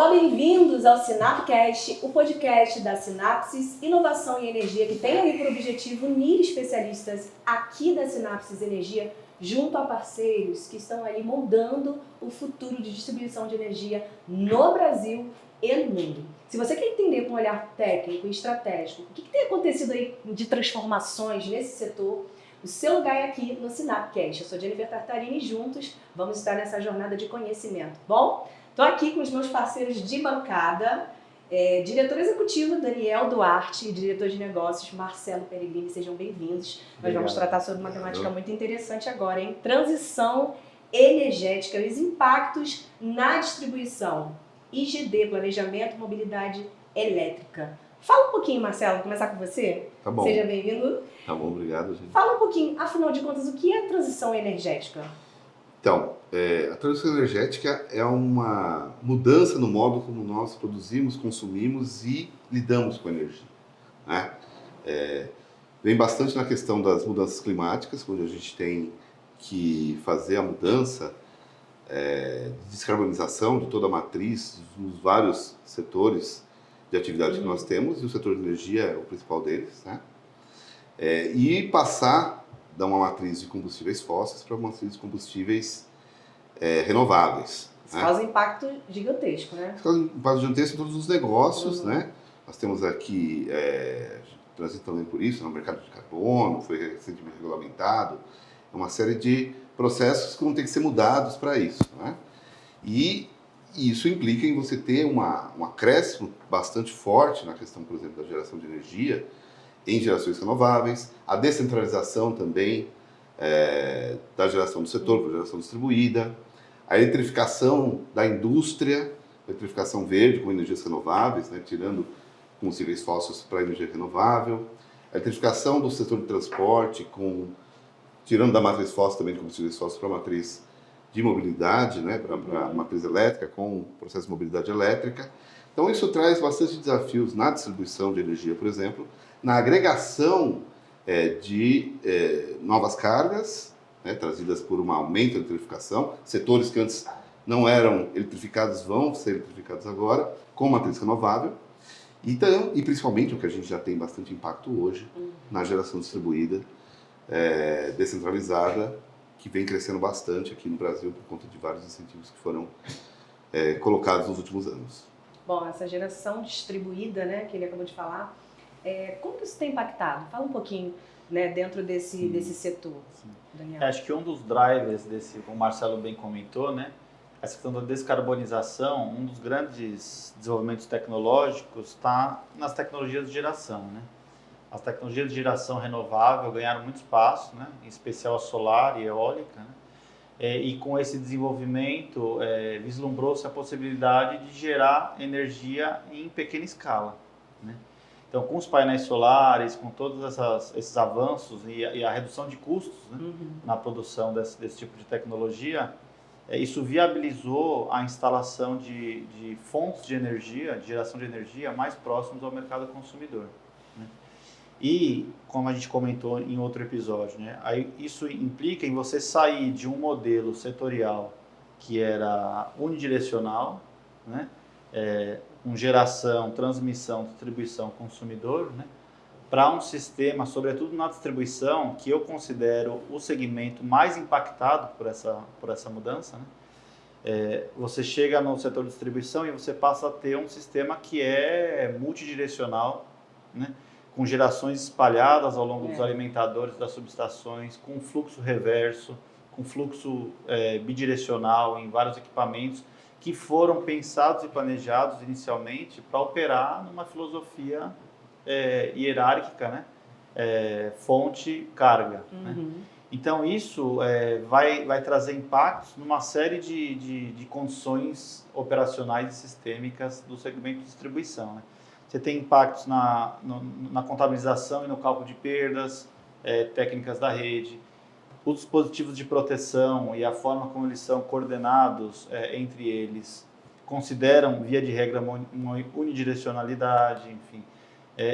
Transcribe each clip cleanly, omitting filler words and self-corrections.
Pessoal, bem-vindos ao Sinapcast, o podcast da Sinapsis Inovação e Energia, que tem aí por objetivo unir especialistas aqui da Sinapsis Energia junto a parceiros que estão aí moldando o futuro de distribuição de energia no Brasil e no mundo. Se você quer entender com um olhar técnico e estratégico o que tem acontecido aí de transformações nesse setor, o seu lugar é aqui no Sinapcast. Eu sou Jennifer Tartarini e juntos vamos estar nessa jornada de conhecimento. Bom, estou aqui com os meus parceiros de bancada, diretor executivo Daniel Duarte e diretor de negócios Marcelo Peregrini. Sejam bem-vindos. Nós vamos tratar sobre uma temática muito interessante agora, hein? Transição energética e os impactos na distribuição. IGD, Planejamento e Mobilidade Elétrica. Fala um pouquinho, Marcelo, vou começar com você. Tá bom. Seja bem-vindo. Tá bom, obrigado, gente. Fala um pouquinho, afinal de contas, o que é transição energética? Então, a transição energética é uma mudança no modo como nós produzimos, consumimos e lidamos com a energia, né? Vem bastante na questão das mudanças climáticas, onde a gente tem que fazer a mudança de descarbonização de toda a matriz, dos vários setores de atividade que nós temos, e o setor de energia é o principal deles, né? E passar de uma matriz de combustíveis fósseis para uma matriz de combustíveis renováveis. Isso causa impacto gigantesco, né? Isso causa impacto gigantesco em todos os negócios, né? Nós temos aqui, transito também por isso, no mercado de carbono, foi recentemente regulamentado, uma série de processos que vão ter que ser mudados para isso, né? E isso implica em você ter um acréscimo bastante forte na questão, por exemplo, da geração de energia, em gerações renováveis, a descentralização também da geração do setor para geração distribuída, a eletrificação da indústria, eletrificação verde com energias renováveis, né, tirando combustíveis fósseis para energia renovável, a eletrificação do setor de transporte, tirando da matriz fóssil também de combustíveis fósseis para a matriz de mobilidade, né, para a matriz elétrica, com o processo de mobilidade elétrica. Então isso traz bastante desafios na distribuição de energia, por exemplo, na agregação de novas cargas, né, trazidas por um aumento da eletrificação. Setores que antes não eram eletrificados vão ser eletrificados agora, com matriz renovável. Então, e principalmente o que a gente já tem bastante impacto hoje, na geração distribuída, descentralizada, que vem crescendo bastante aqui no Brasil por conta de vários incentivos que foram colocados nos últimos anos. Bom, essa geração distribuída, né, que ele acabou de falar, como que isso tem impactado? Fala um pouquinho, né, dentro desse setor, Daniel. Acho que um dos drivers como o Marcelo bem comentou, né, essa questão da descarbonização, um dos grandes desenvolvimentos tecnológicos está nas tecnologias de geração, né? As tecnologias de geração renovável ganharam muito espaço, né, em especial a solar e eólica, né? E com esse desenvolvimento vislumbrou-se a possibilidade de gerar energia em pequena escala, né? Então, com os painéis solares, com todos esses avanços e a redução de custos, né, na produção desse tipo de tecnologia, isso viabilizou a instalação de fontes de energia, de geração de energia mais próximos ao mercado consumidor, né? E, como a gente comentou em outro episódio, né, aí isso implica em você sair de um modelo setorial que era unidirecional, né, com geração, transmissão, distribuição, consumidor, né, para um sistema, sobretudo na distribuição, que eu considero o segmento mais impactado por essa mudança, né? Você chega no setor de distribuição e você passa a ter um sistema que é multidirecional, né, com gerações espalhadas ao longo dos alimentadores, das subestações, com fluxo reverso, com fluxo bidirecional em vários equipamentos que foram pensados e planejados inicialmente para operar numa filosofia hierárquica, né? Fonte-carga, né? Então isso vai trazer impactos numa série de condições operacionais e sistêmicas do segmento de distribuição, né? Você tem impactos na contabilização e no cálculo de perdas, técnicas da rede, os dispositivos de proteção e a forma como eles são coordenados entre eles consideram, via de regra, uma unidirecionalidade, enfim.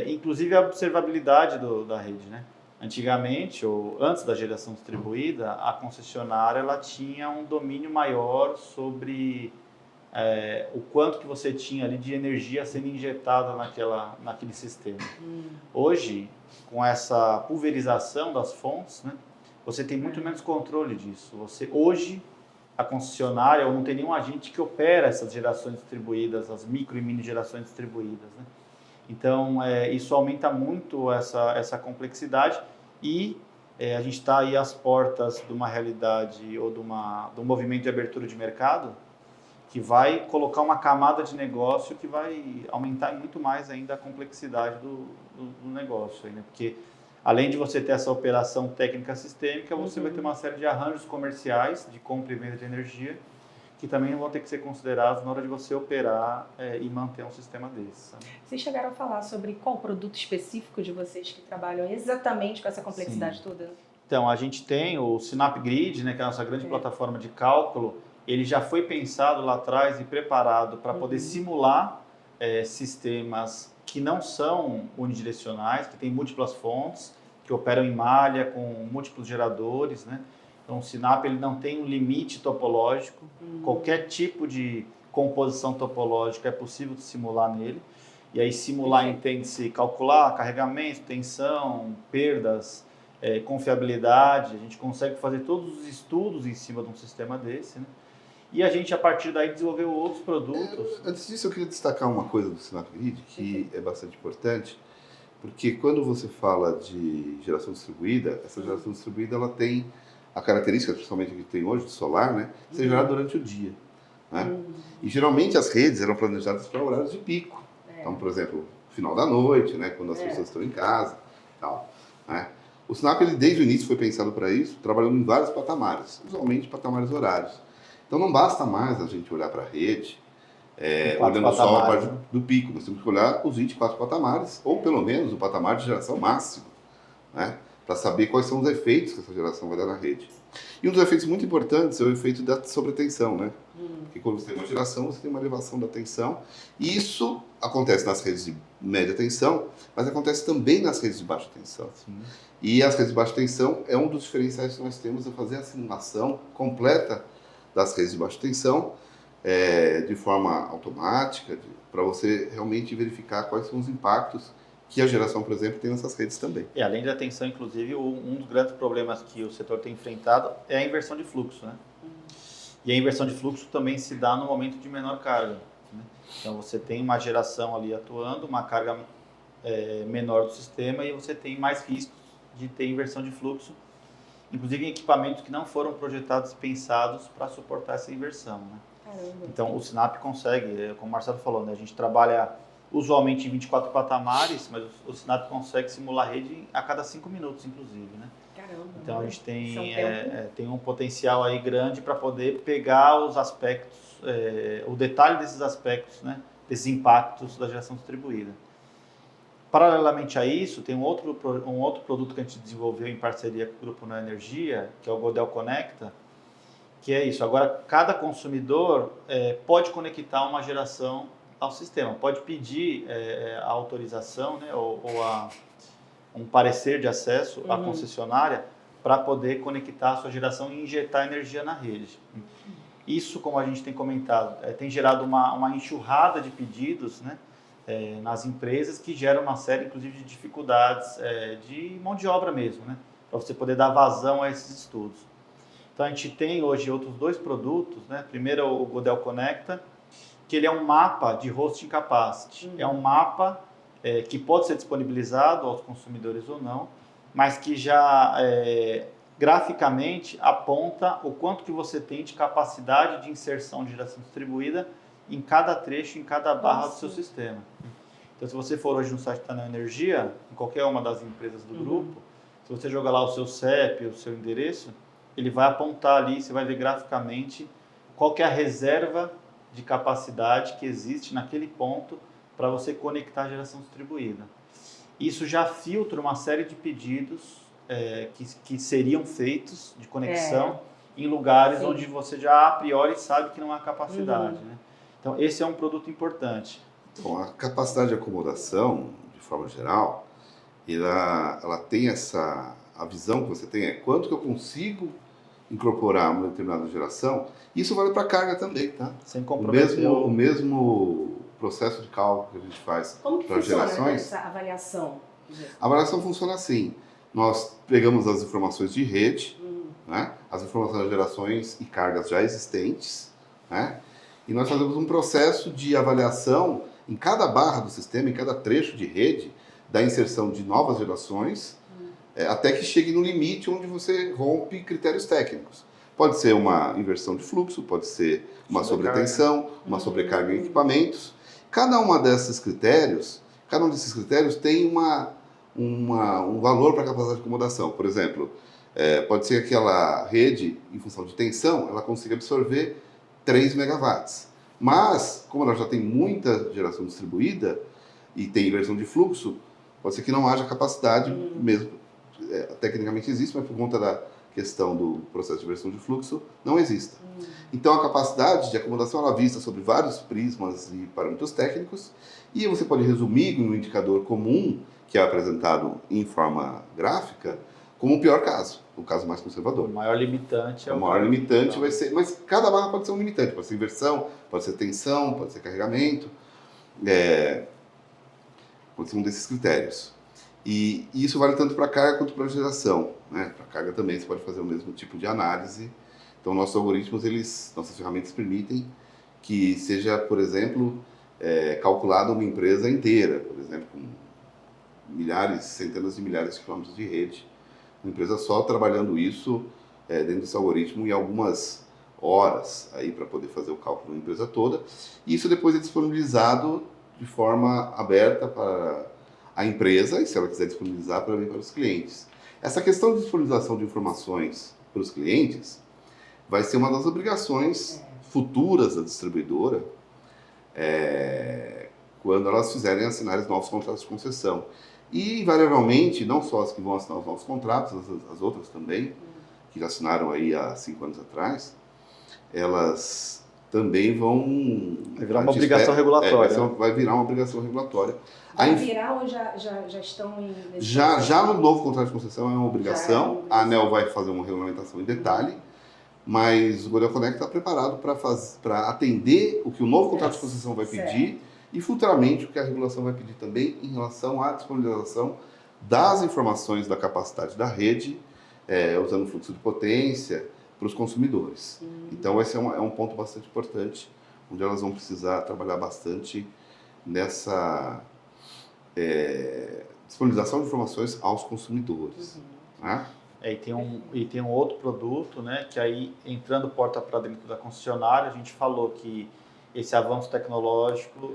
Inclusive a observabilidade da rede, né? Antigamente, ou antes da geração distribuída, a concessionária ela tinha um domínio maior sobre o quanto que você tinha ali de energia sendo injetada naquele sistema. Hoje, com essa pulverização das fontes, né, você tem muito menos controle disso. Hoje, a concessionária, ou não tem nenhum agente que opera essas gerações distribuídas, as micro e mini gerações distribuídas, né? Então, isso aumenta muito essa complexidade e a gente está aí às portas de uma realidade ou de um movimento de abertura de mercado que vai colocar uma camada de negócio que vai aumentar muito mais ainda a complexidade do negócio. Aí, né? Porque, além de você ter essa operação técnica sistêmica, você vai ter uma série de arranjos comerciais de compra e venda de energia que também vão ter que ser considerados na hora de você operar e manter um sistema desse. Sabe? Vocês chegaram a falar sobre qual produto específico de vocês que trabalham exatamente com essa complexidade toda? Então, a gente tem o SynapGrid, né, que é a nossa grande plataforma de cálculo. Ele já foi pensado lá atrás e preparado para poder simular sistemas que não são unidirecionais, que têm múltiplas fontes, que operam em malha com múltiplos geradores, né? Então, o Synap ele não tem um limite topológico. Qualquer tipo de composição topológica é possível de simular nele. E aí, simular entende-se calcular carregamento, tensão, perdas, confiabilidade. A gente consegue fazer todos os estudos em cima de um sistema desse, né? E a gente, a partir daí, desenvolveu outros produtos. Antes disso, eu queria destacar uma coisa do SynapGrid que é bastante importante, porque quando você fala de geração distribuída, essa geração distribuída ela tem a característica, principalmente que tem hoje, de solar, né, ser gerada durante o dia. Né? E geralmente as redes eram planejadas para horários de pico. Então, por exemplo, final da noite, né, quando as pessoas estão em casa, tal. Né? O Synap, ele, desde o início, foi pensado para isso, trabalhando em vários patamares, usualmente patamares horários. Então não basta mais a gente olhar para a rede, olhando só a parte do pico. Nós temos que olhar os 24 patamares, ou pelo menos o patamar de geração máximo, né? Para saber quais são os efeitos que essa geração vai dar na rede. E um dos efeitos muito importantes é o efeito da sobretensão, né? Porque quando você tem uma geração, você tem uma elevação da tensão. E isso acontece nas redes de média tensão, mas acontece também nas redes de baixa tensão. Sim. E as redes de baixa tensão é um dos diferenciais que nós temos a fazer a simulação completa das redes de baixa tensão, de forma automática, para você realmente verificar quais são os impactos que a geração, por exemplo, tem nessas redes também. E além da tensão, inclusive, um dos grandes problemas que o setor tem enfrentado é a inversão de fluxo, né? E a inversão de fluxo também se dá no momento de menor carga, né? Então você tem uma geração ali atuando, uma carga menor do sistema e você tem mais riscos de ter inversão de fluxo, inclusive em equipamentos que não foram projetados e pensados para suportar essa inversão, né? Caramba. Então o Synap consegue, como o Marcelo falou, né? A gente trabalha usualmente em 24 patamares, mas o Synap consegue simular a rede a cada 5 minutos, inclusive, né? Caramba. Então a gente tem um potencial aí grande para poder pegar os aspectos, o detalhe desses aspectos, né? Desses impactos da geração distribuída. Paralelamente a isso, tem um outro produto que a gente desenvolveu em parceria com o Grupo Neo Energia, que é o Godel Conecta, que é isso. Agora, cada consumidor pode conectar uma geração ao sistema, pode pedir a autorização, né, ou um parecer de acesso à concessionária para poder conectar a sua geração e injetar energia na rede. Isso, como a gente tem comentado, tem gerado uma enxurrada de pedidos, né, nas empresas, que gera uma série, inclusive, de dificuldades de mão de obra mesmo, né, para você poder dar vazão a esses estudos. Então, a gente tem hoje outros 2 produtos, né? Primeiro é o Godel Conecta, que ele é um mapa de hosting capacity. É um mapa que pode ser disponibilizado aos consumidores ou não, mas que já graficamente aponta o quanto que você tem de capacidade de inserção de geração distribuída em cada trecho, em cada barra do seu sistema. Então, se você for hoje no site da Neo Energia, em qualquer uma das empresas do grupo, se você jogar lá o seu CEP, o seu endereço, ele vai apontar ali, você vai ver graficamente qual que é a reserva de capacidade que existe naquele ponto para você conectar a geração distribuída. Isso já filtra uma série de pedidos que seriam feitos de conexão em lugares onde você já a priori sabe que não há capacidade, né? Então, esse é um produto importante. Bom, a capacidade de acomodação, de forma geral, ela tem a visão que você tem quanto que eu consigo incorporar uma determinada geração. Isso vale para a carga também, tá? Sem O comprometer mesmo, o mesmo processo de cálculo que a gente faz Como que para funciona gerações. essa avaliação? A avaliação funciona assim. Nós pegamos as informações de rede, né? As informações das gerações e cargas já existentes, né? E nós fazemos um processo de avaliação em cada barra do sistema, em cada trecho de rede, da inserção de novas gerações, até que chegue no limite onde você rompe critérios técnicos. Pode ser uma inversão de fluxo, pode ser uma sobretensão, uma sobrecarga em equipamentos. Cada um desses critérios tem um valor para a capacidade de acomodação. Por exemplo, pode ser que aquela rede, em função de tensão, ela consiga absorver 3 megawatts. Mas, como ela já tem muita geração distribuída e tem inversão de fluxo, pode ser que não haja capacidade, mesmo tecnicamente existe, mas por conta da questão do processo de inversão de fluxo, não exista. Então, a capacidade de acomodação ela é vista sobre vários prismas e parâmetros técnicos, e você pode resumir em um indicador comum, que é apresentado em forma gráfica, como o pior caso, o caso mais conservador. O maior limitante O maior limitante vai ser... Mas cada barra pode ser um limitante. Pode ser inversão, pode ser tensão, pode ser carregamento. Pode ser um desses critérios. E isso vale tanto para a carga quanto para a geração, né? Para a carga também você pode fazer o mesmo tipo de análise. Então, nossos algoritmos, nossas ferramentas permitem que seja, por exemplo, calculada uma empresa inteira, por exemplo, com milhares, centenas de milhares de quilômetros de rede. Uma empresa só trabalhando isso dentro desse algoritmo em algumas horas aí para poder fazer o cálculo da empresa toda. E isso depois é disponibilizado de forma aberta para a empresa, e se ela quiser disponibilizar, também para os clientes. Essa questão de disponibilização de informações para os clientes vai ser uma das obrigações futuras da distribuidora quando elas fizerem assinar os novos contratos de concessão. E, invariavelmente, não só as que vão assinar os novos contratos, as outras também, que já assinaram aí há 5 anos atrás, elas também vão... Vai virar uma obrigação regulatória. Vai virar uma obrigação regulatória. Vai virar ou já estão em... Já no novo contrato de concessão é uma obrigação. A ANEEL vai fazer uma regulamentação em detalhe, mas o Goiânia Connect está preparado para atender o que o novo contrato de concessão vai pedir e futuramente o que a regulação vai pedir também em relação à disponibilização das informações da capacidade da rede, usando fluxo de potência, para os consumidores. Então esse é um ponto bastante importante, onde elas vão precisar trabalhar bastante nessa disponibilização de informações aos consumidores. Né? E tem um outro produto, né, que aí, entrando porta para dentro da concessionária, a gente falou que esse avanço tecnológico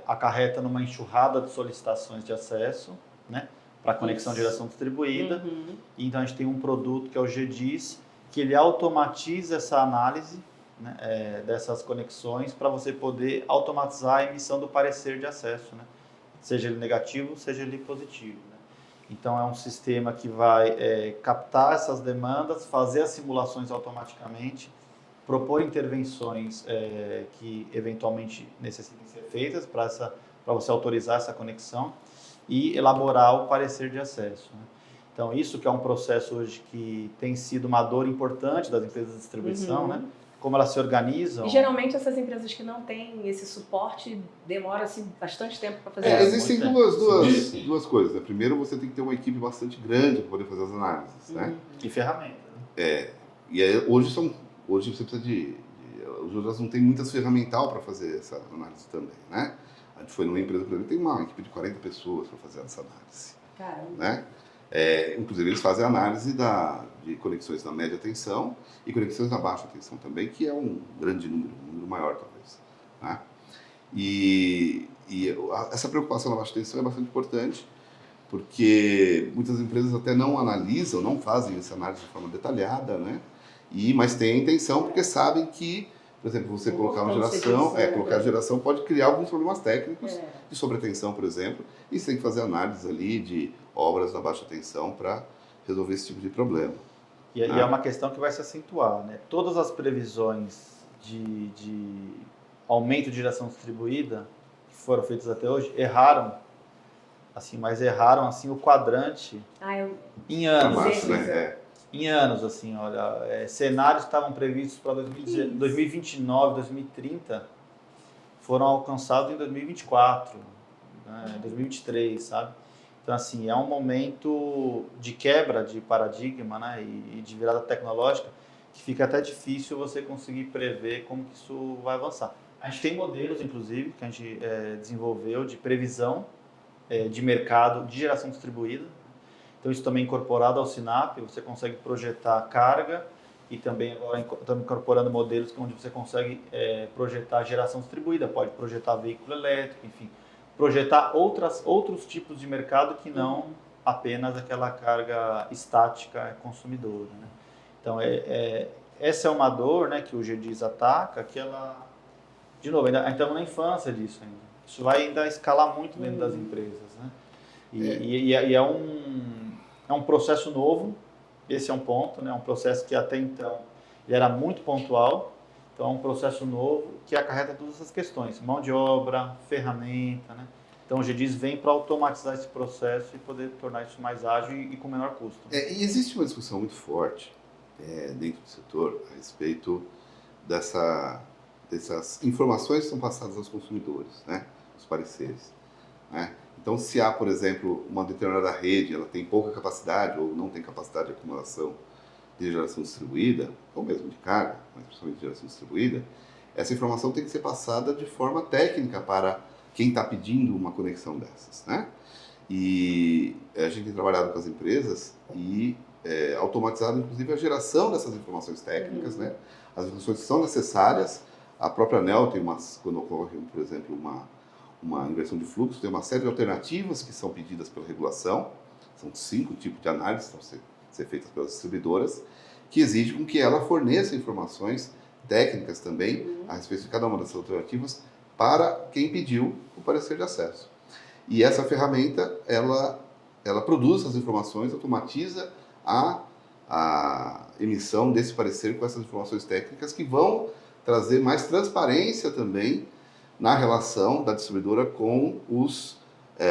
acarreta numa enxurrada de solicitações de acesso, né, para conexão de geração distribuída. E então a gente tem um produto que é o GDIS, que ele automatiza essa análise, né, dessas conexões para você poder automatizar a emissão do parecer de acesso, né, seja ele negativo, seja ele positivo. Né. Então é um sistema que vai captar essas demandas, fazer as simulações automaticamente, propor intervenções que eventualmente necessitem ser feitas para você autorizar essa conexão e elaborar o parecer de acesso. Né. Então, isso que é um processo hoje que tem sido uma dor importante das empresas de distribuição, né? Como elas se organizam. E geralmente essas empresas que não têm esse suporte demoram-se bastante tempo para fazer isso. Existem duas coisas. Né? Primeiro, você tem que ter uma equipe bastante grande para poder fazer as análises. Né? E ferramenta. Né? E aí, hoje você precisa hoje elas não têm muitas ferramental para fazer essa análise também. Né? A gente foi numa empresa, por exemplo, tem uma equipe de 40 pessoas para fazer essa análise. Caramba. Né? Inclusive, eles fazem análise de conexões na média tensão e conexões na baixa tensão também, que é um grande número, um número maior talvez. Né? E essa preocupação na baixa tensão é bastante importante, porque muitas empresas até não analisam, não fazem essa análise de forma detalhada, né? Mas têm a intenção porque sabem que, por exemplo, você colocar uma geração, colocar a geração pode criar alguns problemas técnicos de sobretensão, por exemplo, e você tem que fazer análise ali de obras na baixa tensão para resolver esse tipo de problema. E é uma questão que vai se acentuar, né? Todas as previsões de aumento de geração distribuída que foram feitas até hoje erraram, assim, mas erraram assim o quadrante em anos. Né? em anos, assim, olha, cenários que estavam previstos para 2029, 2030, foram alcançados em 2024, né, 2023, sabe? Então, assim, é um momento de quebra de paradigma, né, e de virada tecnológica que fica até difícil você conseguir prever como que isso vai avançar. A gente tem modelos, inclusive, que a gente desenvolveu de previsão de mercado de geração distribuída. Então, isso também incorporado ao Sinap, você consegue projetar carga e também agora estamos incorporando modelos onde você consegue projetar geração distribuída, pode projetar veículo elétrico, enfim, projetar outros tipos de mercado que não apenas aquela carga estática consumidora, né? Então, essa é uma dor, né, que o GDIS ataca, que ela, de novo, ainda estamos na infância disso ainda. Isso vai ainda escalar muito dentro das empresas, né? E é um processo novo, esse é um ponto, né? Um processo que até então ele era muito pontual, então é um processo novo que acarreta todas essas questões, mão de obra, ferramenta, né? Então o GDIS vem para automatizar esse processo e poder tornar isso mais ágil e com menor custo. E existe uma discussão muito forte dentro do setor a respeito dessas informações que são passadas aos consumidores, né? Os pareceres, né? Então, se há, por exemplo, uma determinada rede, ela tem pouca capacidade ou não tem capacidade de acumulação de geração distribuída, ou mesmo de carga, mas principalmente de geração distribuída, essa informação tem que ser passada de forma técnica para quem está pedindo uma conexão dessas, né? E a gente tem trabalhado com as empresas e automatizado, inclusive, a geração dessas informações técnicas, né? As informações que são necessárias. A própria ANEEL tem quando ocorre, por exemplo, uma inversão de fluxo, tem uma série de alternativas que são pedidas pela regulação, são 5 tipos de análise que estão ser feitas pelas distribuidoras, que exigem com que ela forneça informações técnicas também a respeito de cada uma dessas alternativas para quem pediu o parecer de acesso. E essa ferramenta, ela produz essas informações, automatiza a emissão desse parecer com essas informações técnicas que vão trazer mais transparência também na relação da distribuidora com os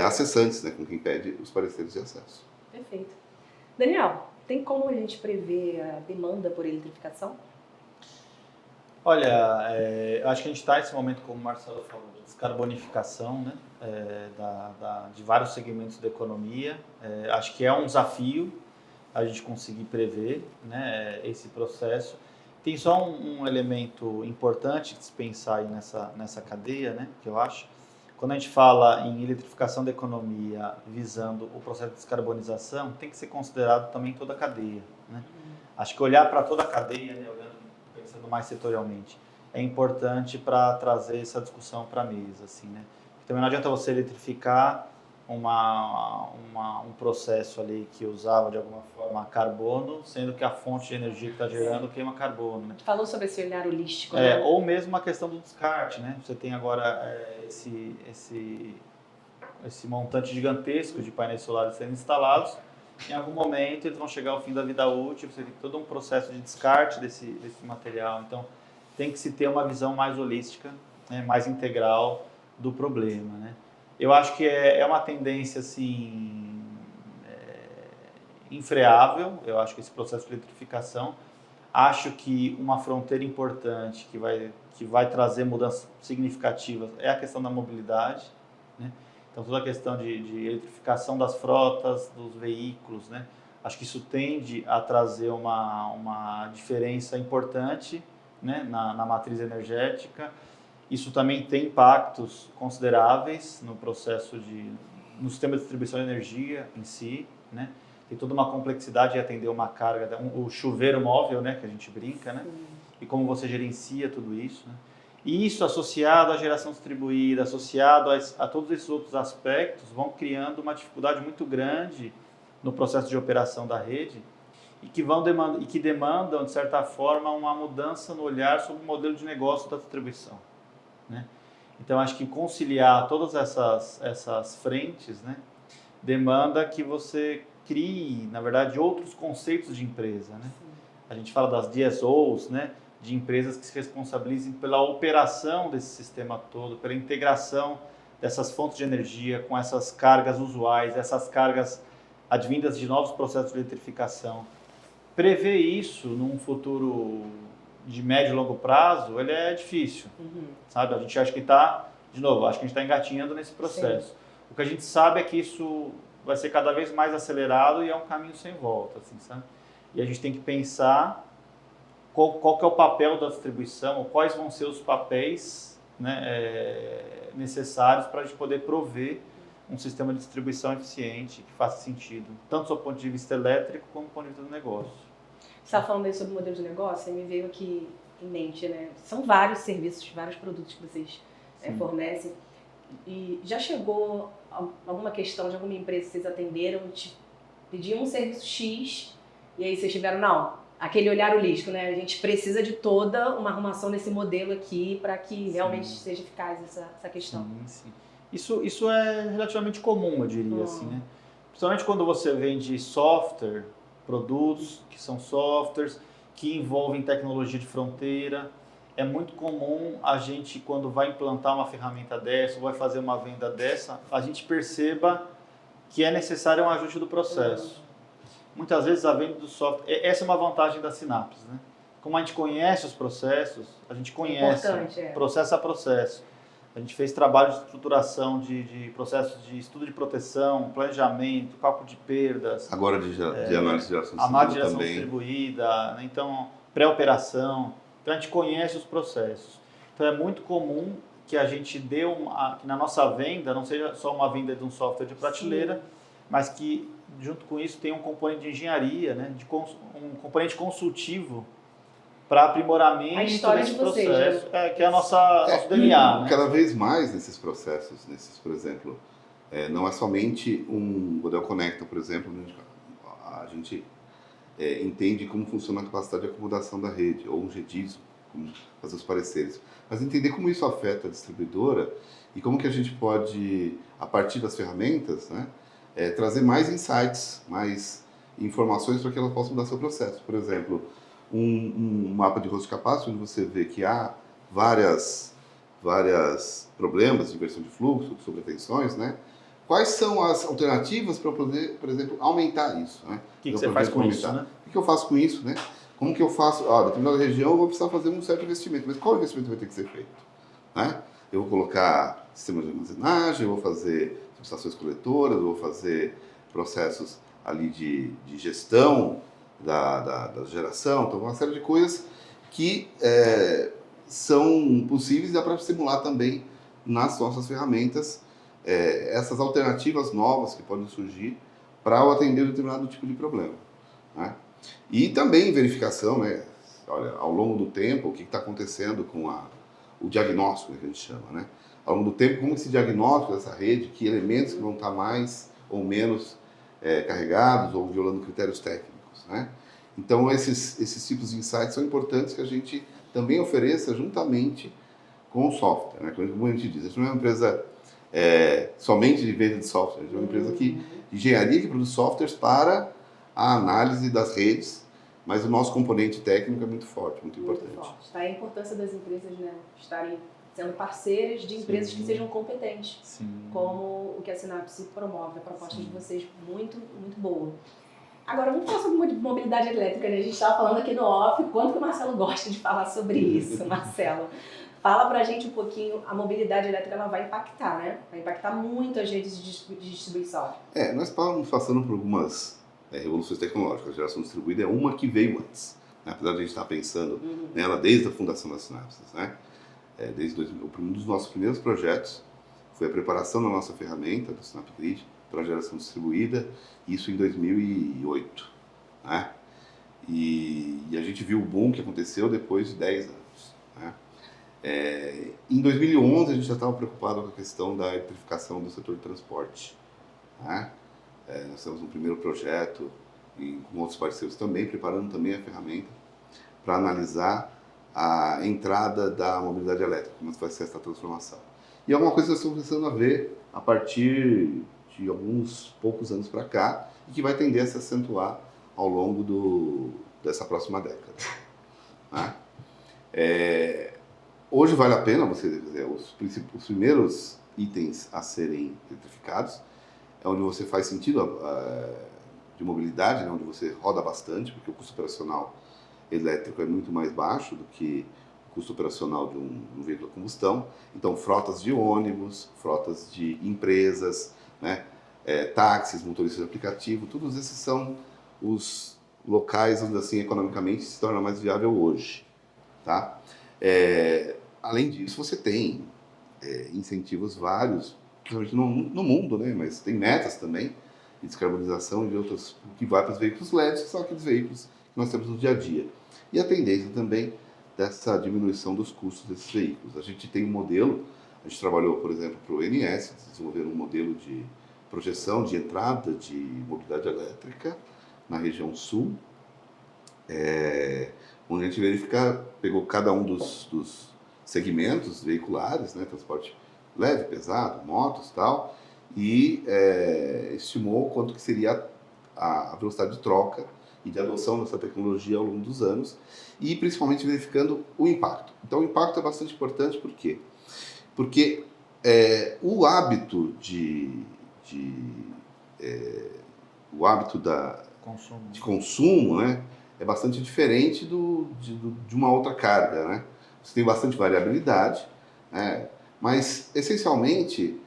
acessantes, né, com quem pede os pareceres de acesso. Perfeito. Daniel, tem como a gente prever a demanda por eletrificação? Olha, acho que a gente está nesse momento, como o Marcelo falou, de descarbonificação, né, de vários segmentos da economia. Acho que é um desafio a gente conseguir prever, né, esse processo. Tem só um elemento importante de se pensar aí nessa cadeia, né, que eu acho. Quando a gente fala em eletrificação da economia visando o processo de descarbonização, tem que ser considerado também toda a cadeia, né? Acho que olhar para toda a cadeia, né, pensando mais setorialmente, é importante para trazer essa discussão para a mesa, assim, né? Também não adianta você eletrificar um processo ali que usava de alguma forma carbono, sendo que a fonte de energia que está gerando queima carbono, né? Falou sobre esse olhar holístico, né? Ou mesmo a questão do descarte, né? Você tem agora esse montante gigantesco de painéis solares sendo instalados. Em algum momento eles vão chegar ao fim da vida útil, você tem todo um processo de descarte desse material. Então tem que se ter uma visão mais holística, né? Mais integral do problema, né? Eu acho que é uma tendência assim, infreável. Eu acho que esse processo de eletrificação, acho que uma fronteira importante que vai trazer mudanças significativas é a questão da mobilidade, né? Então toda a questão de eletrificação das frotas, dos veículos, né? Acho que isso tende a trazer uma diferença importante, né, na matriz energética. Isso também tem impactos consideráveis no sistema de distribuição de energia em si, né? Tem toda uma complexidade de atender uma carga, o chuveiro móvel, né, que a gente brinca, né? E como você gerencia tudo isso, né? E isso associado à geração distribuída, associado a todos esses outros aspectos, vão criando uma dificuldade muito grande no processo de operação da rede e que demandam, de certa forma, uma mudança no olhar sobre o modelo de negócio da distribuição, né? Então, acho que conciliar todas essas frentes, né, demanda que você crie, na verdade, outros conceitos de empresa, né? A gente fala das DSOs, né, de empresas que se responsabilizem pela operação desse sistema todo, pela integração dessas fontes de energia com essas cargas usuais, essas cargas advindas de novos processos de eletrificação. prever isso num futuro de médio e longo prazo, ele é difícil, sabe? A gente acha que está, de novo, acho que a gente está engatinhando nesse processo. Sim. O que a gente sabe é que isso vai ser cada vez mais acelerado e é um caminho sem volta, assim, sabe? E a gente tem que pensar qual que é o papel da distribuição, ou quais vão ser os papéis, né, necessários para a gente poder prover um sistema de distribuição eficiente que faça sentido, tanto do ponto de vista elétrico como do ponto de vista do negócio. Você está falando aí sobre o modelo de negócio, e me veio aqui em mente, né? São vários serviços, vários produtos que vocês fornecem. E já chegou alguma questão de alguma empresa que vocês atenderam, pediam um serviço X, e aí vocês tiveram, não, aquele olhar holístico, né? A gente precisa de toda uma arrumação desse modelo aqui para que realmente seja eficaz essa questão. Sim. Isso é relativamente comum, eu diria, assim, né? Principalmente quando você vende software, produtos que são softwares, que envolvem tecnologia de fronteira. É muito comum a gente, quando vai implantar uma ferramenta dessa, ou vai fazer uma venda dessa, a gente perceba que é necessário um ajuste do processo. Muitas vezes a venda do software... Essa é uma vantagem da Synapse, né? Como a gente conhece os processos, a gente conhece processo a processo. A gente fez trabalho de estruturação de processos de estudo de proteção, planejamento, cálculo de perdas. Agora de análise de geração distribuída, né? Então, pré-operação. Então, a gente conhece os processos. Então, é muito comum que a gente dê que na nossa venda não seja só uma venda de um software de prateleira, mas que, junto com isso, tenha um componente de engenharia, né? Um componente consultivo para aprimoramento desse processo, que é nosso DNA. Né? Cada vez mais nesses processos, por exemplo, não é somente um modelo Connector, por exemplo, a gente entende como funciona a capacidade de acomodação da rede, ou um GDIS, como fazer os pareceres, mas entender como isso afeta a distribuidora e como que a gente pode, a partir das ferramentas, né, trazer mais insights, mais informações para que ela possa mudar seu processo. Por exemplo, um mapa de host capacity, onde você vê que há vários problemas de inversão de fluxo, de sobretensões, né? Quais são as alternativas para poder, por exemplo, aumentar isso? Né? O que você faz com isso, né? O que eu faço com isso, né? Como que eu faço? Determinada região eu vou precisar fazer um certo investimento, mas qual investimento vai ter que ser feito? Né? Eu vou colocar sistemas de armazenagem, eu vou fazer subestações coletoras, eu vou fazer processos ali de gestão da geração, então uma série de coisas que são possíveis e dá para simular também nas nossas ferramentas essas alternativas novas que podem surgir para atender um determinado tipo de problema. Né? E também verificação, né? Olha, ao longo do tempo, o que está acontecendo com o diagnóstico, que a gente chama, né? Ao longo do tempo, como esse diagnóstico dessa rede, que elementos que vão estar mais ou menos carregados ou violando critérios técnicos. Né? Então, esses tipos de insights são importantes que a gente também ofereça juntamente com o software. Né? Como a gente diz, a gente não é uma empresa somente de venda de software, a gente é uma empresa de engenharia que produz softwares para a análise das redes, mas o nosso componente técnico é muito forte, muito importante. Forte. Está a importância das empresas, né, estarem sendo parceiras de empresas que sejam competentes, como o que a Synapse promove. A proposta de vocês muito, muito boa. Agora, vamos falar sobre mobilidade elétrica, né? A gente estava falando aqui no off, quanto que o Marcelo gosta de falar sobre isso, Marcelo. Fala pra gente um pouquinho, a mobilidade elétrica ela vai impactar, né? Vai impactar muito as redes de distribuição. Nós estamos passando por algumas revoluções tecnológicas. A geração distribuída é uma que veio antes. Né? Apesar de a gente estar pensando nela desde a fundação das Synapses, né? Um dos nossos primeiros projetos foi a preparação da nossa ferramenta, do SnapGrid, para a geração distribuída, isso em 2008. Né? E a gente viu o boom que aconteceu depois de 10 anos. Né? Em 2011, a gente já estava preocupado com a questão da eletrificação do setor de transporte. Né? Nós temos um primeiro projeto, e com outros parceiros também, preparando também a ferramenta para analisar a entrada da mobilidade elétrica, como vai ser essa transformação. E é uma coisa que nós estamos começando a ver a partir de alguns poucos anos para cá e que vai tender a se acentuar ao longo dessa próxima década. Né? Hoje vale a pena você dizer, os primeiros itens a serem eletrificados é onde você faz sentido de mobilidade, né, onde você roda bastante, porque o custo operacional elétrico é muito mais baixo do que o custo operacional de um veículo a combustão. Então, frotas de ônibus, frotas de empresas, né, táxis, motoristas de aplicativo, todos esses são os locais onde, assim, economicamente se torna mais viável hoje, tá? Além disso, você tem incentivos vários, principalmente no mundo, né? Mas tem metas também de descarbonização e de outros que vai para os veículos leves, que são aqueles veículos que nós temos no dia a dia. E a tendência também dessa diminuição dos custos desses veículos. A gente tem um modelo, a gente trabalhou, por exemplo, para o INS, desenvolver um modelo de projeção de entrada de mobilidade elétrica na região sul, onde a gente pegou cada um dos segmentos veiculares, né, transporte leve, pesado, motos e tal, e estimou quanto que seria a velocidade de troca e de adoção dessa tecnologia ao longo dos anos, e principalmente verificando o impacto. Então, o impacto é bastante importante, por quê? Porque o hábito de consumo, né, é bastante diferente de uma outra carga, né? Você tem bastante variabilidade, né? Mas, essencialmente,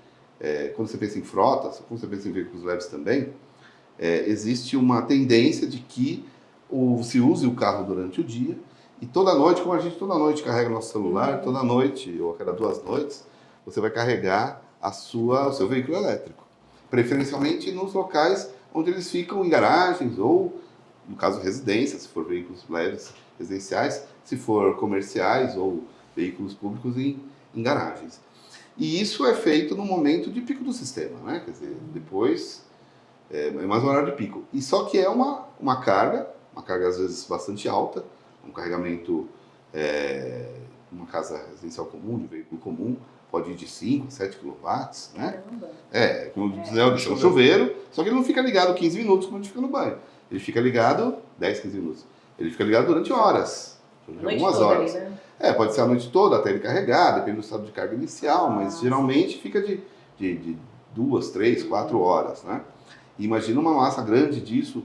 quando você pensa em frotas, quando você pensa em veículos leves também, existe uma tendência de que se use o carro durante o dia e toda noite, como a gente toda noite carrega nosso celular, toda noite ou a cada 2 noites, você vai carregar o seu veículo elétrico. Preferencialmente nos locais onde eles ficam em garagens ou, no caso, residências, se for veículos leves residenciais, se for comerciais ou veículos públicos em garagens. E isso é feito no momento de pico do sistema, né? Quer dizer, depois é mais um horário de pico. E só que é uma carga às vezes bastante alta, um carregamento, uma casa residencial comum, de veículo comum, pode ir de 5 a 7 kW, né? Como diz, é um chuveiro, só que ele não fica ligado 15 minutos como a gente fica no banho. Ele fica ligado 10, 15 minutos. Ele fica ligado durante horas, durante algumas horas. Ali, né? Pode ser a noite toda até ele carregar, depende do estado de carga inicial, mas geralmente fica de 2, 3, 4 horas, né? E imagina uma massa grande disso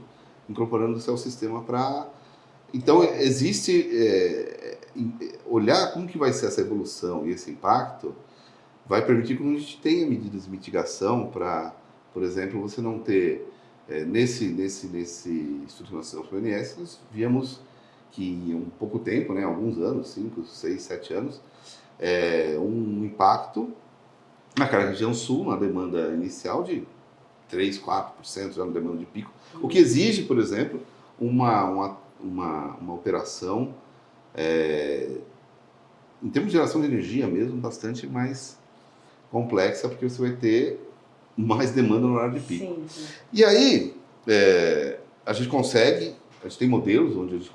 incorporando no seu sistema para... Então, existe... olhar como que vai ser essa evolução e esse impacto vai permitir que a gente tenha medidas de mitigação para, por exemplo, você não ter... nesse estudo que nós fizemos para o INS, nós víamos que em um pouco tempo, né, alguns anos, 5, 6, 7 anos, um impacto na carga região sul, na demanda inicial de 3, 4% já na demanda de pico, o que exige, por exemplo, uma operação, em termos de geração de energia mesmo, bastante mais complexa, porque você vai ter mais demanda no horário de pico. Sim. E aí, a gente tem modelos onde a gente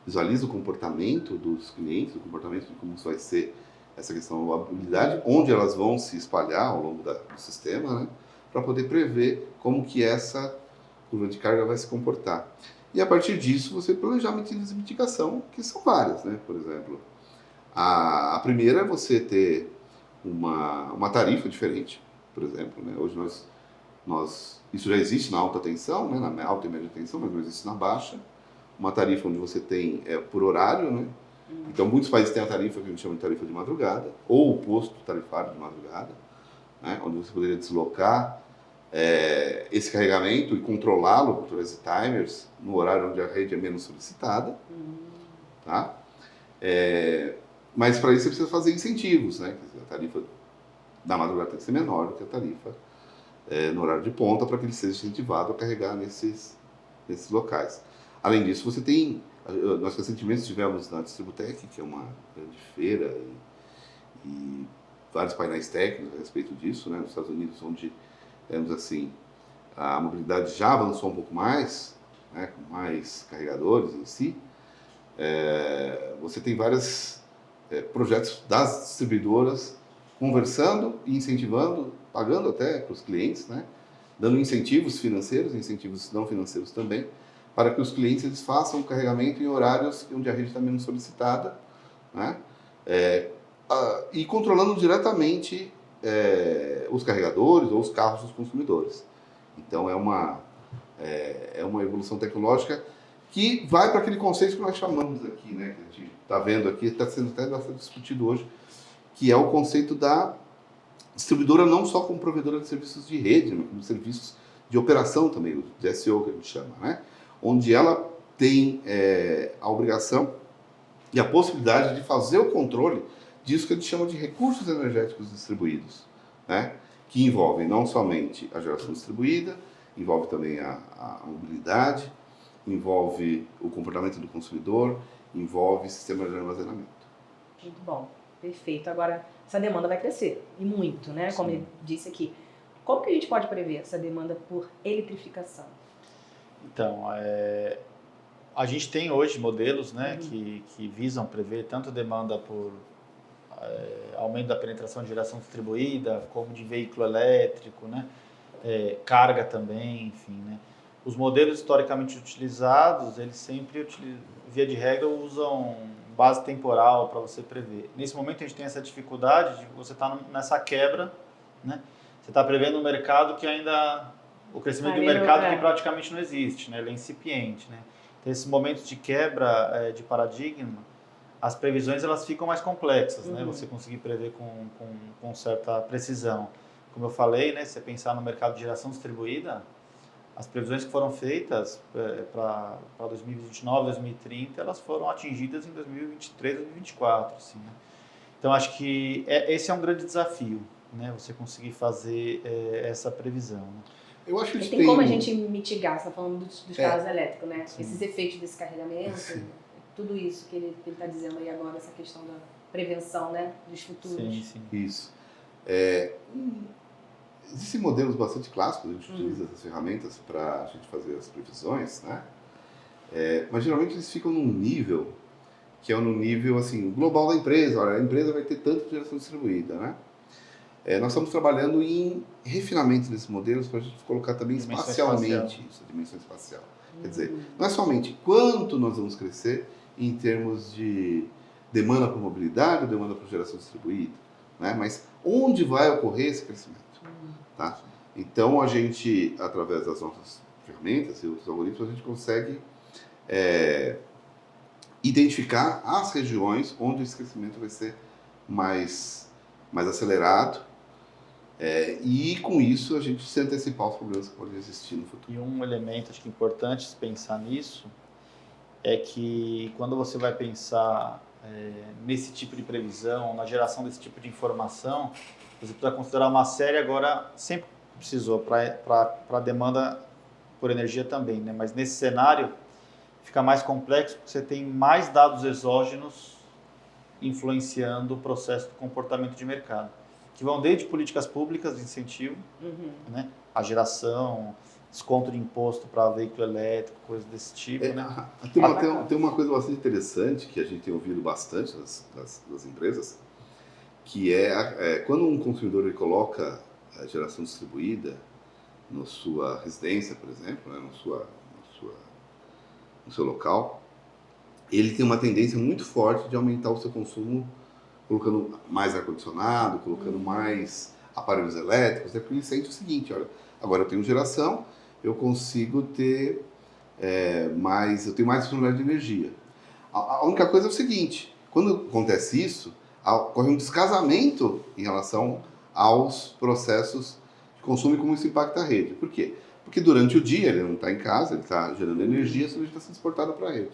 visualiza o comportamento dos clientes, o comportamento de como vai ser essa questão da mobilidade, onde elas vão se espalhar ao longo do sistema, né, para poder prever como que essa curva de carga vai se comportar. E a partir disso, você planejar medidas de mitigação, que são várias, né? Por exemplo, a primeira é você ter uma tarifa diferente, por exemplo, né? Hoje isso já existe na alta tensão, né? Na alta e média tensão, mas não existe na baixa. Uma tarifa onde você tem por horário, né? Então, muitos países têm a tarifa que a gente chama de tarifa de madrugada, ou o posto tarifário de madrugada, né? Onde você poderia deslocar esse carregamento e controlá-lo através de timers no horário onde a rede é menos solicitada, tá? Mas para isso você precisa fazer incentivos, né? Quer dizer, a tarifa da madrugada tem que ser menor do que a tarifa no horário de ponta, para que ele seja incentivado a carregar nesses locais. Além disso, nós recentemente estivemos na Distributec, que é uma grande feira e vários painéis técnicos a respeito disso, né? Nos Estados Unidos, onde temos assim, a mobilidade já avançou um pouco mais, né? Com mais carregadores em si. Você tem vários projetos das distribuidoras conversando e incentivando, pagando até para os clientes, né? Dando incentivos financeiros, incentivos não financeiros também, para que os clientes eles façam o carregamento em horários onde a rede está menos solicitada, né? E controlando diretamente os carregadores ou os carros dos consumidores. Então é uma evolução tecnológica que vai para aquele conceito que nós chamamos aqui, né, que a gente está vendo aqui, está sendo até bastante discutido hoje, que é o conceito da distribuidora não só como provedora de serviços de rede, mas como serviços de operação também, o DSO que a gente chama, né? Onde ela tem a obrigação e a possibilidade de fazer o controle disso que a gente chama de recursos energéticos distribuídos, né? Que envolvem não somente a geração distribuída, envolve também a mobilidade, envolve o comportamento do consumidor, envolve sistema de armazenamento. Muito bom, perfeito. Agora, essa demanda vai crescer, e muito, né? Como Sim. ele disse aqui. Como que a gente pode prever essa demanda por eletrificação? Então, a gente tem hoje modelos, né, que visam prever tanto demanda por aumento da penetração de geração distribuída, como de veículo elétrico, né, carga também, enfim, né. Os modelos historicamente utilizados, eles sempre, via de regra, usam base temporal para você prever. Nesse momento a gente tem essa dificuldade de você estar nessa quebra, né. Você está prevendo um mercado que ainda... O crescimento do mercado que praticamente não existe, né? Ele é incipiente, né? Então, esses momentos de quebra de paradigma, as previsões elas ficam mais complexas, né? Você conseguir prever com certa precisão. Como eu falei, né? Se você pensar no mercado de geração distribuída, as previsões que foram feitas para 2029, 2030, elas foram atingidas em 2023, 2024, assim, né? Então, acho que esse é um grande desafio, né? Você conseguir fazer essa previsão, né? Eu acho que tem como a gente mitigar, você está falando dos carros elétricos, né? Sim. Esses efeitos desse carregamento, tudo isso que ele está dizendo aí agora, essa questão da prevenção, né? Dos futuros. Sim, sim. Isso. Existem modelos bastante clássicos, a gente utiliza essas ferramentas para a gente fazer as previsões, né? Mas geralmente eles ficam num nível que é no nível assim, global da empresa. Olha, a empresa vai ter tanto de geração distribuída, né? Nós estamos trabalhando em refinamento desses modelos para a gente colocar também espacialmente isso, a dimensão espacial. Quer dizer, não é somente quanto nós vamos crescer em termos de demanda por mobilidade ou demanda por geração distribuída, né? Mas onde vai ocorrer esse crescimento, tá? Então, a gente, através das nossas ferramentas e outros algoritmos, a gente consegue identificar as regiões onde esse crescimento vai ser mais acelerado, e com isso a gente se antecipar os problemas que podem existir no futuro. E um elemento acho que importante se pensar nisso é que quando você vai pensar nesse tipo de previsão, na geração desse tipo de informação, você precisa considerar uma série agora, sempre precisou para a demanda por energia também, né? Mas nesse cenário fica mais complexo porque você tem mais dados exógenos influenciando o processo do comportamento de mercado, que vão desde políticas públicas de incentivo, né, a geração, desconto de imposto para veículo elétrico, coisas desse tipo, né? Tem uma coisa bastante interessante que a gente tem ouvido bastante das empresas, que quando um consumidor ele coloca a geração distribuída na sua residência, por exemplo, né, no seu local, ele tem uma tendência muito forte de aumentar o seu consumo colocando mais ar-condicionado, colocando mais aparelhos elétricos, porque ele sente o seguinte, olha, agora eu tenho geração, eu consigo ter eu tenho mais disponibilidade de energia. A única coisa é o seguinte, quando acontece isso, ocorre um descasamento em relação aos processos de consumo e como isso impacta a rede. Por quê? Porque durante o dia ele não está em casa, ele está gerando energia, essa energia está sendo exportada para a rede.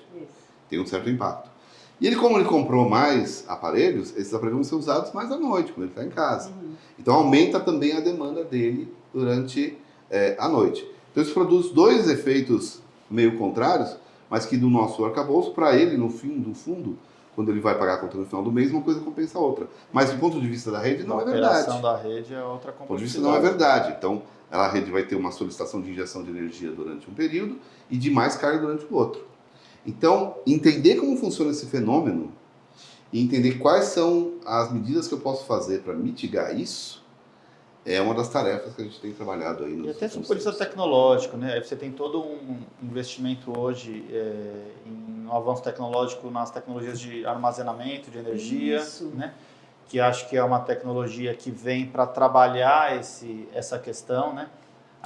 Tem um certo impacto. E como ele comprou mais aparelhos, esses aparelhos vão ser usados mais à noite, quando ele está em casa. Então aumenta também a demanda dele durante a noite. Então isso produz dois efeitos meio contrários, mas que do nosso arcabouço, para ele, no fim do fundo, quando ele vai pagar a conta no final do mês, uma coisa compensa a outra. Mas do ponto de vista da rede, não é verdade. A operação da rede é outra complexidade. Do ponto de vista não é verdade. Então, a rede vai ter uma solicitação de injeção de energia durante um período e de mais carga durante o outro. Então, entender como funciona esse fenômeno e entender quais são as medidas que eu posso fazer para mitigar isso é uma das tarefas que a gente tem trabalhado aí. E até do ponto de vista tecnológico, né? Você tem todo um investimento hoje em um avanço tecnológico nas tecnologias de armazenamento de energia, né? Que acho que é uma tecnologia que vem para trabalhar essa questão, né?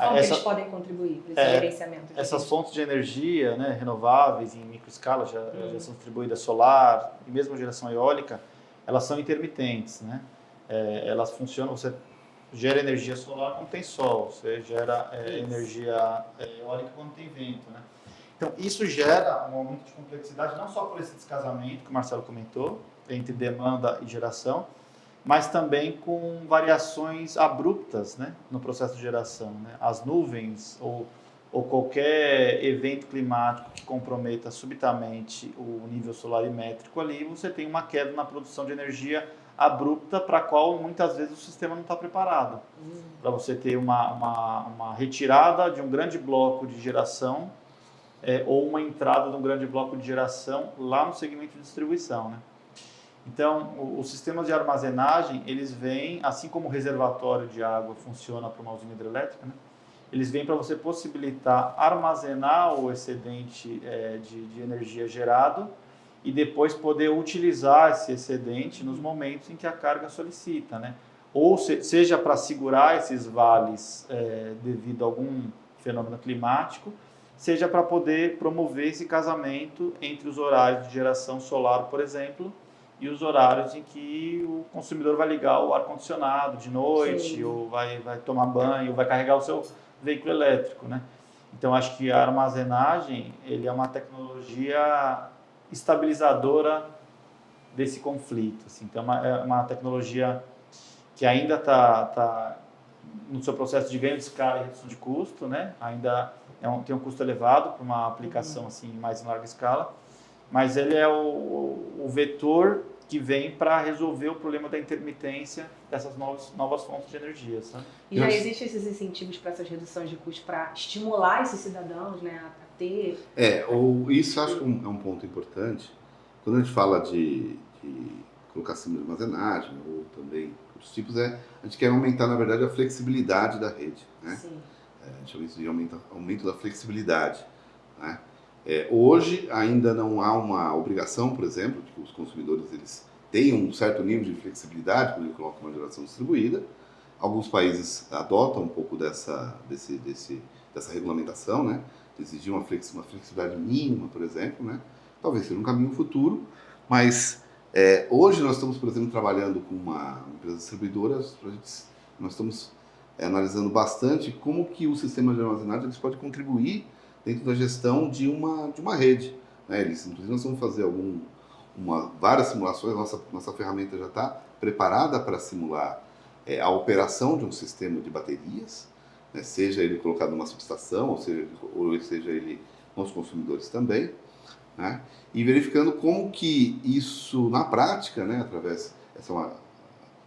Como que essa, eles podem contribuir para esse gerenciamento? essas fontes de energia, né, renováveis em microescala, já são distribuídas solar e mesmo geração eólica, elas são intermitentes, né? Elas funcionam, você gera energia solar quando tem sol, você gera energia eólica quando tem vento, né? Então, isso gera um aumento de complexidade, não só por esse descasamento que o Marcelo comentou, entre demanda e geração, mas também com variações abruptas, né, no processo de geração, né? As nuvens ou qualquer evento climático que comprometa subitamente o nível solarimétrico ali, você tem uma queda na produção de energia abrupta para a qual muitas vezes o sistema não está preparado. Para você ter uma retirada de um grande bloco de geração ou uma entrada de um grande bloco de geração lá no segmento de distribuição, né? Então, os sistemas de armazenagem, eles vêm, assim como o reservatório de água funciona para uma usina hidrelétrica, né? Eles vêm para você possibilitar armazenar o excedente de energia gerado e depois poder utilizar esse excedente nos momentos em que a carga solicita, né? Ou seja para segurar esses vales devido a algum fenômeno climático, seja para poder promover esse casamento entre os horários de geração solar, por exemplo, e os horários em que o consumidor vai ligar o ar-condicionado de noite, Sim. ou vai tomar banho, ou vai carregar o seu veículo elétrico, né? Então, acho que a armazenagem ele é uma tecnologia estabilizadora desse conflito. Assim. Então, é uma tecnologia que ainda está no seu processo de ganho de escala e redução de custo, né? Ainda tem um custo elevado para uma aplicação assim, mais em larga escala, mas ele é o vetor que vem para resolver o problema da intermitência dessas novas fontes de energia. Sabe? E já existem esses incentivos para essas reduções de custos para estimular esses cidadãos, né, a ter... Isso acho que é um ponto importante. Quando a gente fala de colocar sistema de armazenagem ou também os tipos, a gente quer aumentar, na verdade, a flexibilidade da rede. Né? Sim. A gente chama isso de aumento da flexibilidade. Né? Hoje ainda não há uma obrigação, por exemplo, de que os consumidores eles tenham um certo nível de flexibilidade quando eles colocam uma geração distribuída. Alguns países adotam um pouco dessa regulamentação, né? De exigir uma flexibilidade mínima, por exemplo. Né? Talvez seja um caminho futuro, mas hoje nós estamos, por exemplo, trabalhando com uma empresa distribuidora, nós estamos analisando bastante como que o sistema de armazenagem eles pode contribuir dentro da gestão de uma rede. Né? Inclusive, nós vamos fazer várias simulações, nossa ferramenta já está preparada para simular a operação de um sistema de baterias, né? Seja ele colocado numa subestação, ou seja ele com os consumidores também, né? E verificando como que isso, na prática, né, essa é uma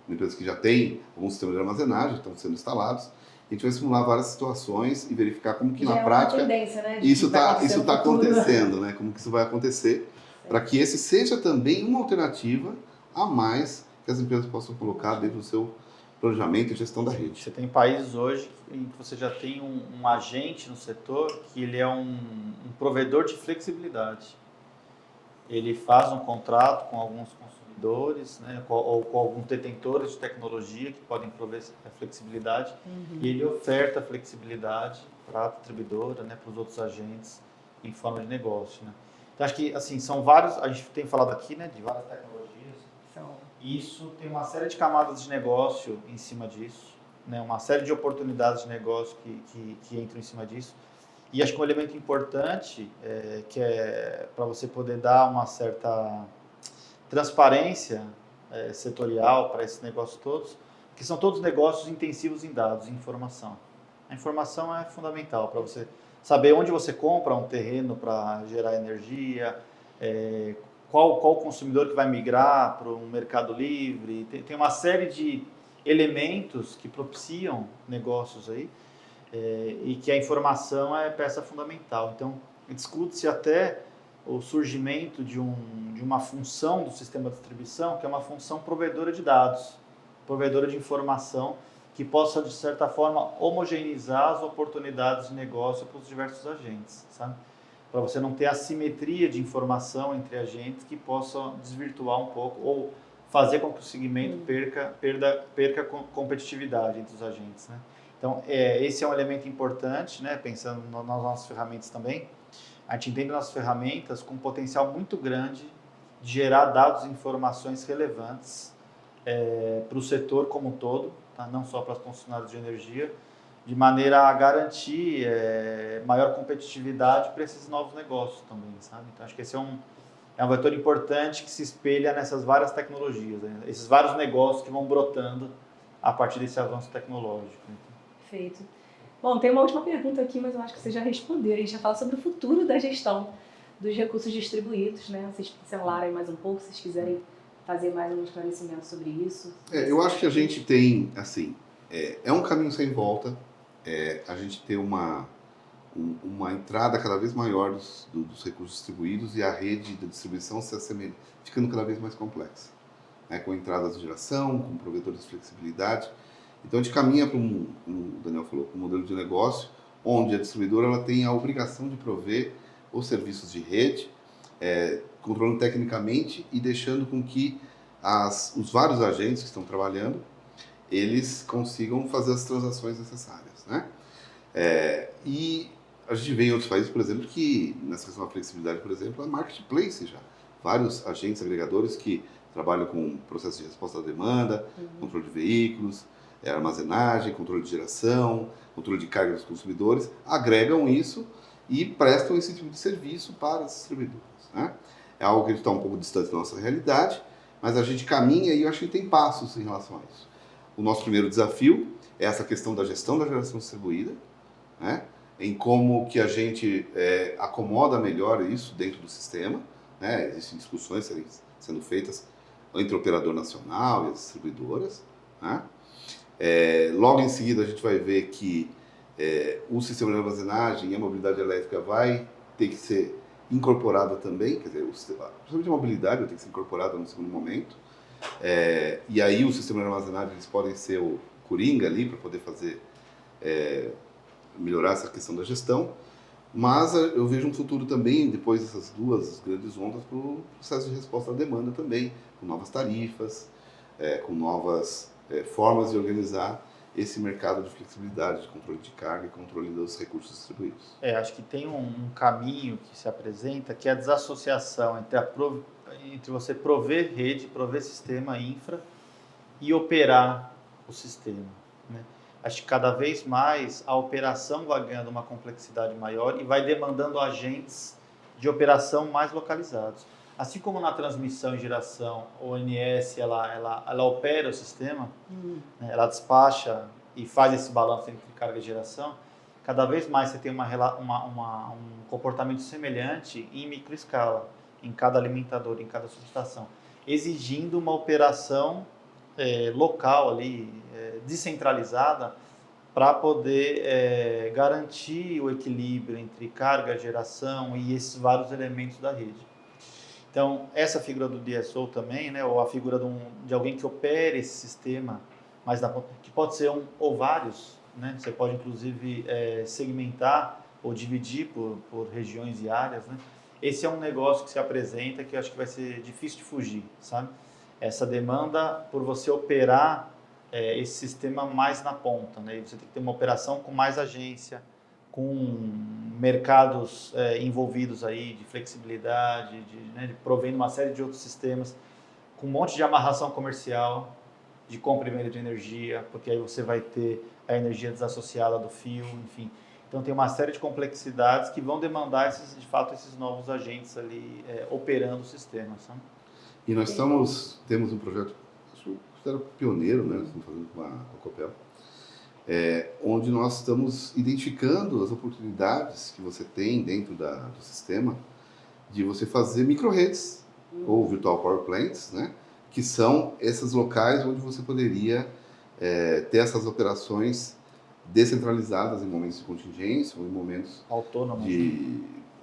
empresa que já tem alguns sistemas de armazenagem, estão sendo instalados, a gente vai simular várias situações e verificar como que na prática tendência, né, isso está acontecendo, né? Como que isso vai acontecer, para que esse seja também uma alternativa a mais que as empresas possam colocar dentro do seu planejamento e gestão da rede. Você tem países hoje em que você já tem um agente no setor que ele é um provedor de flexibilidade. Ele faz um contrato com alguns consumidores, né, ou com alguns detentores de tecnologia que podem prover flexibilidade, e ele oferta flexibilidade para a distribuidora, né, para os outros agentes em forma de negócio. Né. Então, acho que assim, são vários, a gente tem falado aqui, né, de várias tecnologias, e isso tem uma série de camadas de negócio em cima disso, né, uma série de oportunidades de negócio que entram em cima disso. E acho que um elemento importante, que é para você poder dar uma certa transparência setorial para esses negócios todos, que são todos negócios intensivos em dados, em informação. A informação é fundamental para você saber onde você compra um terreno para gerar energia, qual o consumidor que vai migrar para um mercado livre. Tem uma série de elementos que propiciam negócios aí, e que a informação é peça fundamental. Então, discute-se até o surgimento de uma função do sistema de distribuição, que é uma função provedora de dados, provedora de informação, que possa, de certa forma, homogeneizar as oportunidades de negócio para os diversos agentes, sabe? Para você não ter assimetria de informação entre agentes que possam desvirtuar um pouco ou fazer com que o segmento perca competitividade entre os agentes, né? Então, esse é um elemento importante, né? Pensando nas nossas ferramentas também. A gente entende nossas ferramentas com um potencial muito grande de gerar dados e informações relevantes para o setor como um todo, tá? Não só para os concessionários de energia, de maneira a garantir maior competitividade para esses novos negócios também, sabe? Então, acho que esse é um vetor importante que se espelha nessas várias tecnologias, né? Esses vários negócios que vão brotando a partir desse avanço tecnológico. Perfeito. Bom, tem uma última pergunta aqui, mas eu acho que você já respondeu. A gente já fala sobre o futuro da gestão dos recursos distribuídos, né? Vocês pincelaram aí mais um pouco, se vocês quiserem fazer mais um esclarecimento sobre isso. Eu acho que a gente tem, assim, é um caminho sem volta, a gente tem uma entrada cada vez maior dos recursos distribuídos e a rede de distribuição se assemelha, ficando cada vez mais complexa, né? Com entradas de geração, com provedores de flexibilidade. Então a gente caminha para como o Daniel falou, para um modelo de negócio onde a distribuidora ela tem a obrigação de prover os serviços de rede, controlando tecnicamente e deixando com que os vários agentes que estão trabalhando, eles consigam fazer as transações necessárias, né? E a gente vê em outros países, por exemplo, que nessa questão da flexibilidade, por exemplo, a marketplace já. Vários agentes agregadores que trabalham com processo de resposta à demanda, controle de veículos, armazenagem, controle de geração, controle de carga dos consumidores, agregam isso e prestam esse tipo de serviço para as distribuidoras, né? É algo que está um pouco distante da nossa realidade, mas a gente caminha e eu acho que tem passos em relação a isso. O nosso primeiro desafio é essa questão da gestão da geração distribuída, né? Em como que a gente acomoda melhor isso dentro do sistema, né? Existem discussões sendo feitas entre o operador nacional e as distribuidoras, né? Logo em seguida a gente vai ver que o sistema de armazenagem e a mobilidade elétrica vai ter que ser incorporada também, quer dizer, principalmente a mobilidade vai ter que ser incorporada no segundo momento, e aí o sistema de armazenagem eles podem ser o coringa ali para poder fazer melhorar essa questão da gestão, mas eu vejo um futuro também, depois dessas duas grandes ondas, para o processo de resposta à demanda também, com novas tarifas, com novas formas de organizar esse mercado de flexibilidade, de controle de carga e controle dos recursos distribuídos. Acho que tem um caminho que se apresenta, que é a desassociação entre você prover rede, prover sistema infra e operar o sistema, né? Acho que cada vez mais a operação vai ganhando uma complexidade maior e vai demandando agentes de operação mais localizados. Assim como na transmissão e geração, o ONS ela opera o sistema, né, ela despacha e faz esse balanço entre carga e geração, cada vez mais você tem um comportamento semelhante em microescala, em cada alimentador, em cada subestação, exigindo uma operação local ali, descentralizada, para poder garantir o equilíbrio entre carga, geração e esses vários elementos da rede. Então, essa figura do DSO também, né, ou a figura de alguém que opere esse sistema, mais na ponta, que pode ser um ou vários, né, você pode inclusive segmentar ou dividir por regiões e áreas, né. Esse é um negócio que se apresenta que eu acho que vai ser difícil de fugir, sabe? Essa demanda por você operar esse sistema mais na ponta, né, e você tem que ter uma operação com mais agência, com mercados envolvidos aí de flexibilidade, de provendo uma série de outros sistemas, com um monte de amarração comercial, de compra e venda de energia, porque aí você vai ter a energia desassociada do fio, enfim. Então tem uma série de complexidades que vão demandar de fato esses novos agentes ali operando o sistema, sabe? E nós temos um projeto, acho que considero pioneiro, né? Nós estamos fazendo com a Copel, onde nós estamos identificando as oportunidades que você tem dentro do sistema de você fazer micro-redes ou virtual power plants, né? Que são esses locais onde você poderia ter essas operações descentralizadas em momentos de contingência ou em momentos autônomos,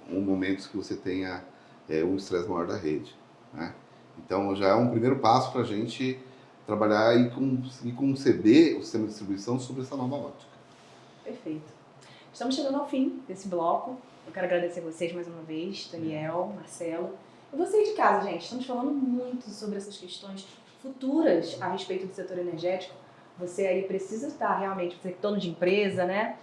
momentos que você tenha um estresse maior da rede, né? Então já é um primeiro passo para a gente trabalhar e conceber o sistema de distribuição sobre essa nova ótica. Perfeito. Estamos chegando ao fim desse bloco. Eu quero agradecer vocês mais uma vez, Daniel, Marcelo. E vocês de casa, gente. Estamos falando muito sobre essas questões futuras a respeito do setor energético, Você aí precisa estar realmente, você que é dono de empresa, né?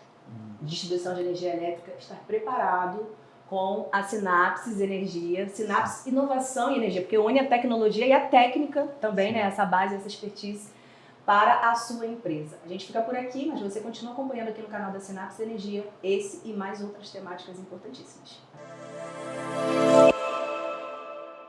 Distribuição de energia elétrica, estar preparado com a Sinapsis Energia, Sinapsis Inovação e Energia, porque une a tecnologia e a técnica também, né? Essa base, essa expertise para a sua empresa. A gente fica por aqui, mas você continua acompanhando aqui no canal da Sinapsis Energia esse e mais outras temáticas importantíssimas.